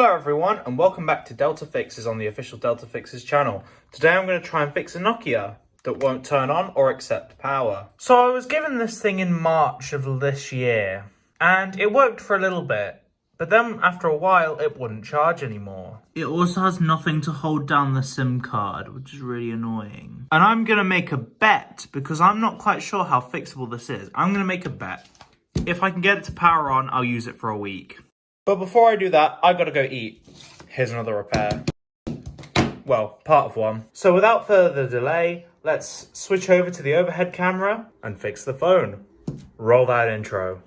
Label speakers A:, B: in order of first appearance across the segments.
A: Hello everyone and welcome back to DeltaFixes on the official DeltaFixes channel. Today I'm going to try and fix a Nokia that won't turn on or accept power. So I was given this thing in March of this year and it worked for a little bit, but then after a while it wouldn't charge anymore. It also has nothing to hold down the SIM card, which is really annoying. And I'm going to make a bet because I'm not quite sure how fixable this is. I'm going to make a bet. If I can get it to power on, I'll use it for a week. But before I do that, I gotta go eat. Here's another repair. Well, part of one. So without further delay, let's switch over to the overhead camera and fix the phone. Roll that intro.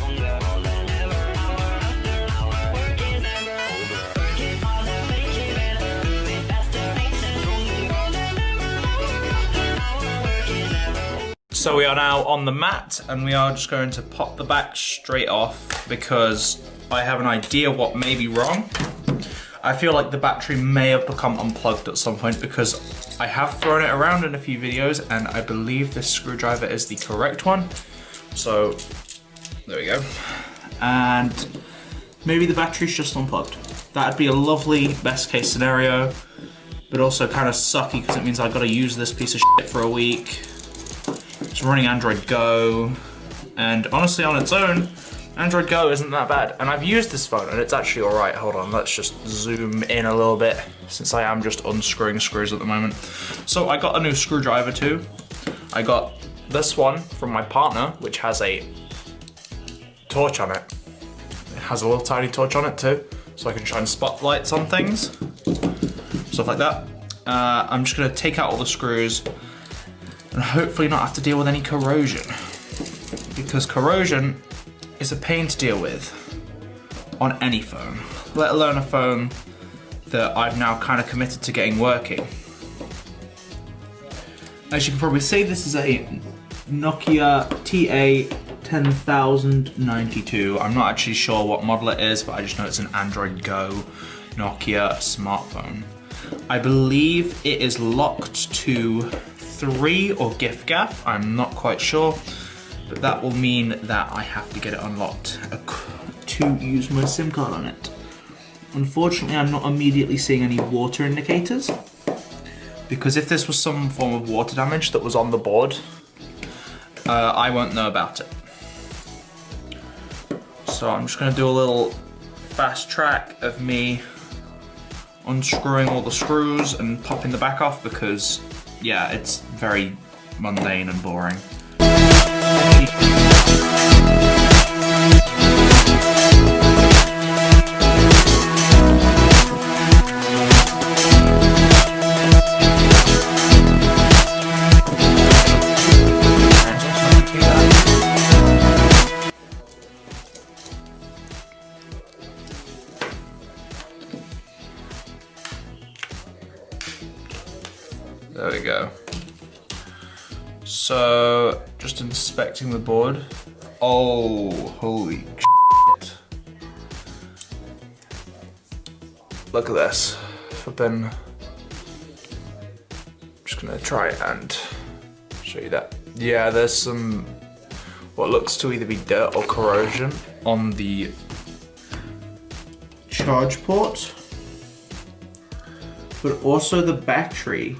A: So we are now on the mat and we are just going to pop the back straight off because I have an idea what may be wrong. I feel like the battery may have become unplugged at some point because I have thrown it around in a few videos and I believe this screwdriver is the correct one. So there we go. And maybe the battery's just unplugged. That'd be a lovely best case scenario, but also kind of sucky because it means I've got to use this piece of shit for a week. It's running Android Go, and honestly on its own, Android Go isn't that bad. And I've used this phone and it's actually alright. Hold on, let's just zoom in a little bit since I am just unscrewing screws at the moment. So I got a new screwdriver too. I got this one from my partner, which has a torch on it. It has a little tiny torch on it too, so I can shine spotlights on things, stuff like that. I'm just gonna take out all the screws and hopefully not have to deal with any corrosion, because corrosion is a pain to deal with on any phone, let alone a phone that I've now kind of committed to getting working. As you can probably see, this is a Nokia TA10092. I'm not actually sure what model it is, but I just know it's an Android Go Nokia smartphone. I believe it is locked to 3 or giffgaff, I'm not quite sure, but that will mean that I have to get it unlocked to use my SIM card on it. Unfortunately, I'm not immediately seeing any water indicators, because if this was some form of water damage that was on the board, I won't know about it. So I'm just going to do a little fast track of me unscrewing all the screws and popping the back off because, yeah, it's very mundane and boring. There we go. So, just inspecting the board. Oh, holy shit. Look at this. I'm just gonna try and show you that. Yeah, there's some, what looks to either be dirt or corrosion on the charge port, but also the battery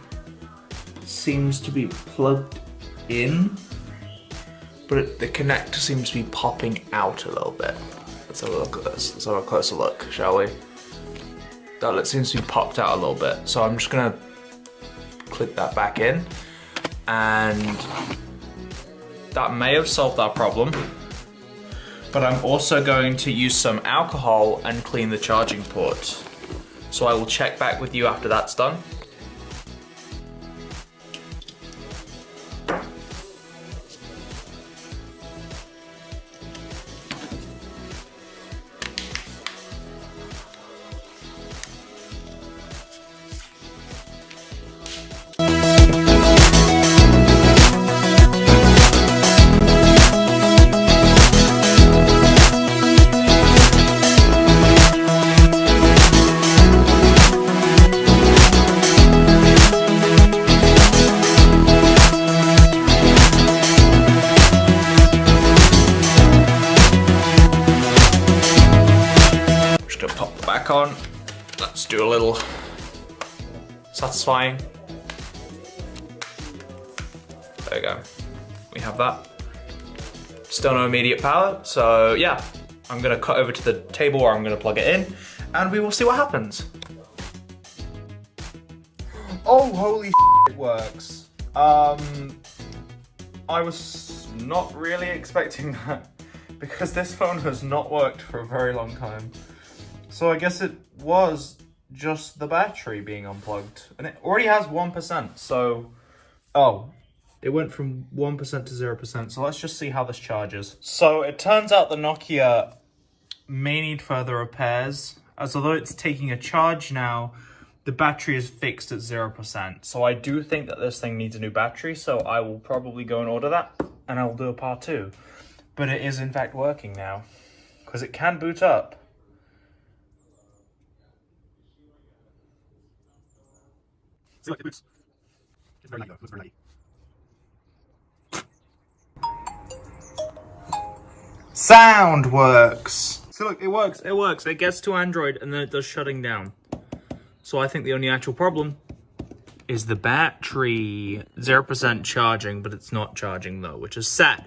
A: seems to be plugged in, but the connector seems to be popping out a little bit. Let's have a look at this. Let's have a closer look, shall we? That seems to be popped out a little bit. So I'm just gonna click that back in, and that may have solved our problem. But I'm also going to use some alcohol and clean the charging port. So I will check back with you after that's done. Let's do a little satisfying. There we go. We have that. Still no immediate power, so yeah. I'm gonna cut over to the table where I'm gonna plug it in, and we will see what happens. Oh, holy shit, it works. I was not really expecting that, because this phone has not worked for a very long time. So I guess it was just the battery being unplugged, and it already has 1%, so... Oh, it went from 1% to 0%, so let's just see how this charges. So it turns out the Nokia may need further repairs, as although it's taking a charge now, the battery is fixed at 0%. So I do think that this thing needs a new battery, so I will probably go and order that, and I will do a part 2. But it is in fact working now, because it can boot up. See, look, it boots. It's very light though, it's very light. Sound works. So look, it works. It gets to Android and then it does shutting down. So I think the only actual problem is the battery. 0% charging, but it's not charging though, which is sad.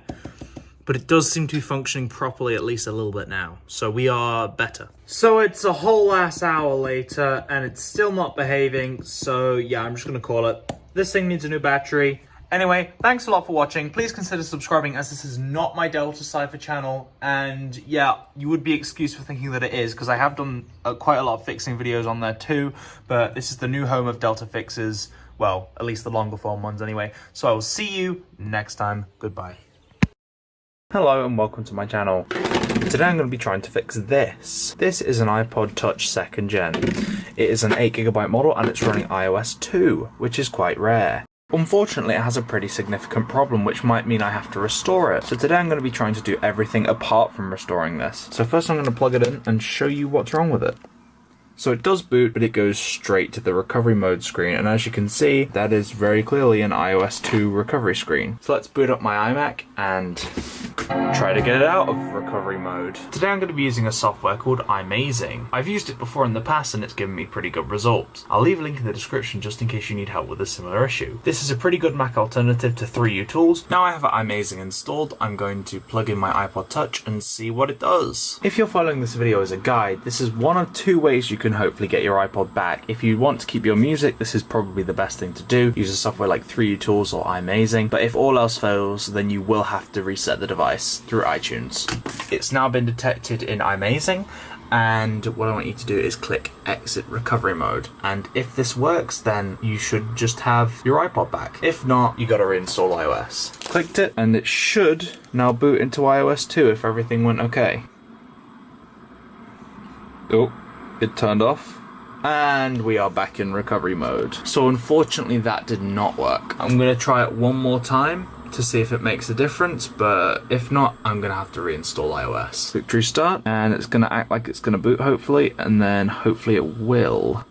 A: But it does seem to be functioning properly at least a little bit now. So we are better. So it's a whole ass hour later and it's still not behaving. So yeah, I'm just gonna call it. This thing needs a new battery. Anyway, thanks a lot for watching. Please consider subscribing, as this is not my Delta Cipher channel. And yeah, you would be excused for thinking that it is, because I have done quite a lot of fixing videos on there too. But this is the new home of DeltaFixes. Well, at least the longer form ones anyway. So I will see you next time. Goodbye. Hello and welcome to my channel. Today I'm going to be trying to fix this. This is an iPod Touch 2nd Gen. It is an 8GB model and it's running iOS 2, which is quite rare. Unfortunately, it has a pretty significant problem, which might mean I have to restore it. So today I'm going to be trying to do everything apart from restoring this. So first I'm going to plug it in and show you what's wrong with it. So it does boot, but it goes straight to the recovery mode screen, and as you can see, that is very clearly an iOS 2 recovery screen. So let's boot up my iMac and try to get it out of recovery mode. Today I'm going to be using a software called iMazing. I've used it before in the past and it's given me pretty good results. I'll leave a link in the description just in case you need help with a similar issue. This is a pretty good Mac alternative to 3U tools. Now I have iMazing installed, I'm going to plug in my iPod Touch and see what it does. If you're following this video as a guide, this is one of two ways you can hopefully get your iPod back. If you want to keep your music, this is probably the best thing to do. Use a software like 3U Tools or iMazing, but if all else fails, then you will have to reset the device through iTunes. It's now been detected in iMazing, and what I want you to do is click exit recovery mode, and if this works, then you should just have your iPod back. If not, you gotta reinstall iOS. Clicked it, and it should now boot into iOS 2 if everything went okay. Oh. It turned off, and we are back in recovery mode. So unfortunately that did not work. I'm going to try it one more time to see if it makes a difference, but if not, I'm going to have to reinstall iOS. Victory start, and it's going to act like it's going to boot hopefully, and then hopefully it will.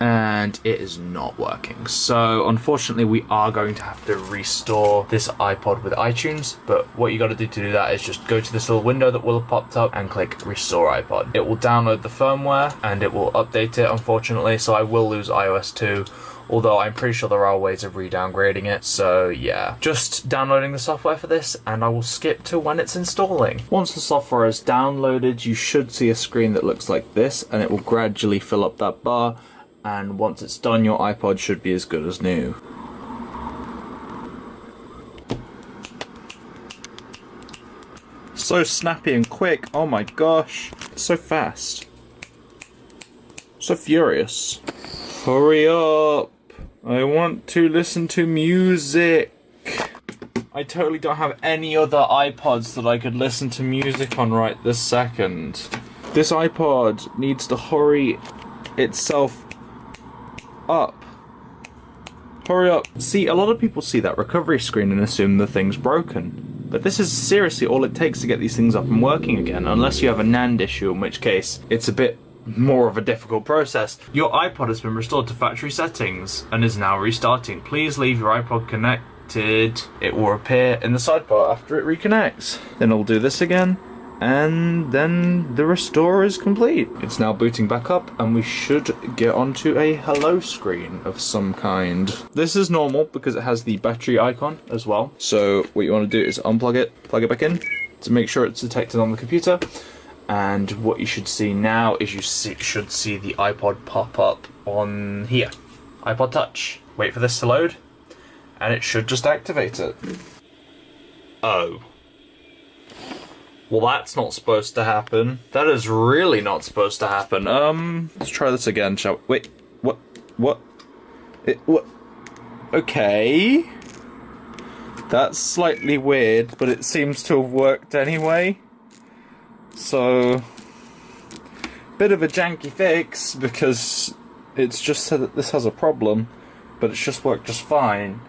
A: And it is not working. So unfortunately we are going to have to restore this iPod with iTunes, but what you got to do that is just go to this little window that will have popped up and click restore iPod. It will download the firmware and it will update it, unfortunately, so I will lose iOS 2, although I'm pretty sure there are ways of re-downgrading it. So yeah, just downloading the software for this, and I will skip to when it's installing. Once the software is downloaded, you should see a screen that looks like this, and it will gradually fill up that bar. And once it's done, your iPod should be as good as new. So snappy and quick, oh my gosh. It's so fast. So furious. Hurry up. I want to listen to music. I totally don't have any other iPods that I could listen to music on right this second. This iPod needs to hurry itself up. Hurry up. See, a lot of people see that recovery screen and assume the thing's broken. But this is seriously all it takes to get these things up and working again, unless you have a NAND issue, in which case it's a bit more of a difficult process. Your iPod has been restored to factory settings and is now restarting. Please leave your iPod connected. It will appear in the sidebar after it reconnects. Then I'll do this again. and then the restore is complete. It's now booting back up, and we should get onto a hello screen of some kind. This is normal because it has the battery icon as well. So what you want to do is unplug it, plug it back in to make sure it's detected on the computer. And what you should see now is you should see the iPod pop up on here. iPod Touch. Wait for this to load, and it should just activate it. Oh. Well, that's not supposed to happen. That is really not supposed to happen. Let's try this again, shall we? Wait, what? What? What? Okay. That's slightly weird, but it seems to have worked anyway. So, bit of a janky fix, because it's just said that this has a problem, but it's just worked just fine.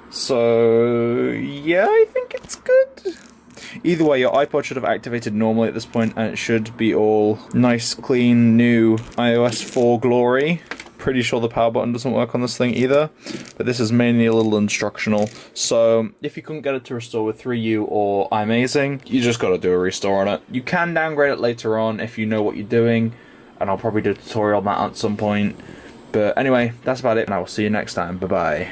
A: So, yeah, I think it's good. Either way, your iPod should have activated normally at this point, and it should be all nice, clean, new iOS 4 glory. Pretty sure the power button doesn't work on this thing either, but this is mainly a little instructional. So if you couldn't get it to restore with 3U or iMazing, you just gotta do a restore on it. You can downgrade it later on if you know what you're doing, and I'll probably do a tutorial on that at some point. But anyway, that's about it, and I will see you next time. Bye-bye.